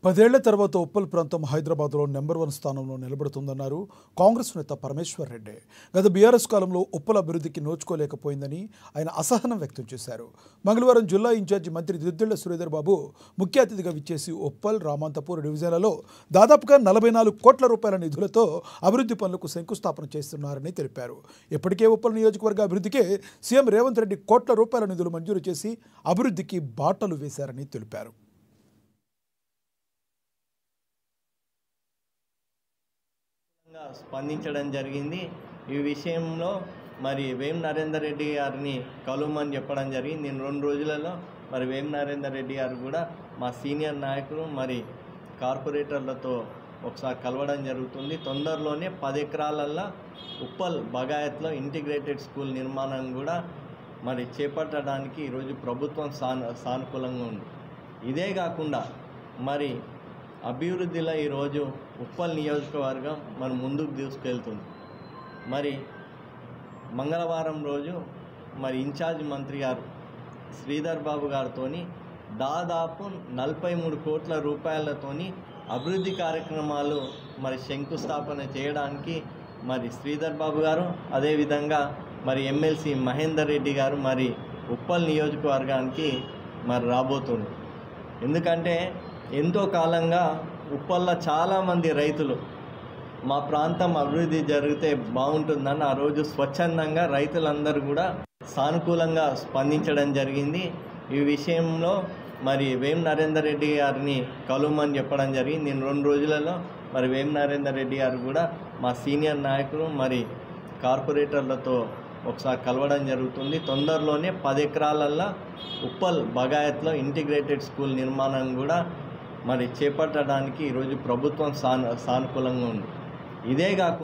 10 ఏళ్ల తర్వాత ఉప్పల్ ప్రాంతం హైదరాబాద్లో నెంబర్ 1 స్థానంలో నిలబడుతుందన్నారు కాంగ్రెస్ నేత పరమేశ్వర్ రెడ్డి. గత బీఆర్ఎస్ కాలంలో ఉప్పల్ అభివృద్ధికి నోచుకోలేకపోయిందని ఆయన అసహనం వ్యక్తం చేశారు. మంగళవారం జిల్లా ఇన్ఛార్జి మంత్రి దుద్దిళ్ల శ్రీధర్ బాబు ముఖ్య అతిథిగా విచ్చేసి ఉప్పల్, రామంతపూర్ డివిజన్లలో దాదాపుగా 44 కోట్ల రూపాయల నిధులతో అభివృద్ధి పనులకు శంకుస్థాపన చేస్తున్నారని తెలిపారు. ఇప్పటికే ఉప్పల్ నియోజకవర్గ అభివృద్ధికే సీఎం రేవంత్ రెడ్డి కోట్ల రూపాయల నిధులు మంజూరు చేసి అభివృద్ధికి బాటలు వేశారని తెలిపారు. స్పందించడం జరిగింది. ఈ విషయంలో మరి వేం నరేందర్ రెడ్డి గారిని కలుమని చెప్పడం జరిగింది. నేను 2 రోజులలో మరి వేం నరేందర్ రెడ్డి గారు కూడా మా సీనియర్ నాయకులు మరి కార్పొరేటర్లతో ఒకసారి కలవడం జరుగుతుంది. తొందరలోనే 10 ఎకరాలల్లో ఉప్పల్ బగాయత్లో ఇంటిగ్రేటెడ్ స్కూల్ నిర్మాణం కూడా మరి చేపట్టడానికి ఈరోజు ప్రభుత్వం సానుకూలంగా ఉంది. ఇదే కాకుండా మరి అభివృద్ధిలో ఈరోజు ఉప్పల్ నియోజకవర్గం మరి ముందుకు తీసుకెళ్తుంది. మరి మంగళవారం రోజు మరి ఇన్ఛార్జ్ మంత్రి గారు శ్రీధర్ బాబు గారితో దాదాపు 43 కోట్ల రూపాయలతోని అభివృద్ధి కార్యక్రమాలు మరి శంకుస్థాపన చేయడానికి మరి శ్రీధర్ బాబు గారు, అదేవిధంగా మరి ఎమ్మెల్సీ మహేందర్ రెడ్డి గారు మరి ఉప్పల్ నియోజకవర్గానికి మరి రాబోతుంది. ఎందుకంటే ఎంతో కాలంగా ఉప్పల్లో చాలామంది రైతులు మా ప్రాంతం అభివృద్ధి జరిగితే బాగుంటుందని ఆ రోజు స్వచ్ఛందంగా రైతులందరూ కూడా సానుకూలంగా స్పందించడం జరిగింది. ఈ విషయంలో మరి వేం నరేందర్ రెడ్డి గారిని కలుమని చెప్పడం జరిగింది. నేను 2 రోజులలో మరి వేం నరేందర్ రెడ్డి గారు కూడా మా సీనియర్ నాయకులు మరి కార్పొరేటర్లతో ఒకసారి కలవడం జరుగుతుంది. తొందరలోనే 10 ఎకరాలల్లో ఉప్పల్ బగాయత్లో ఇంటిగ్రేటెడ్ స్కూల్ నిర్మాణం కూడా మరి చేపట్టడానికి ఈరోజు ప్రభుత్వం సానుకూలంగా ఉంది. ఇదే కాకుండా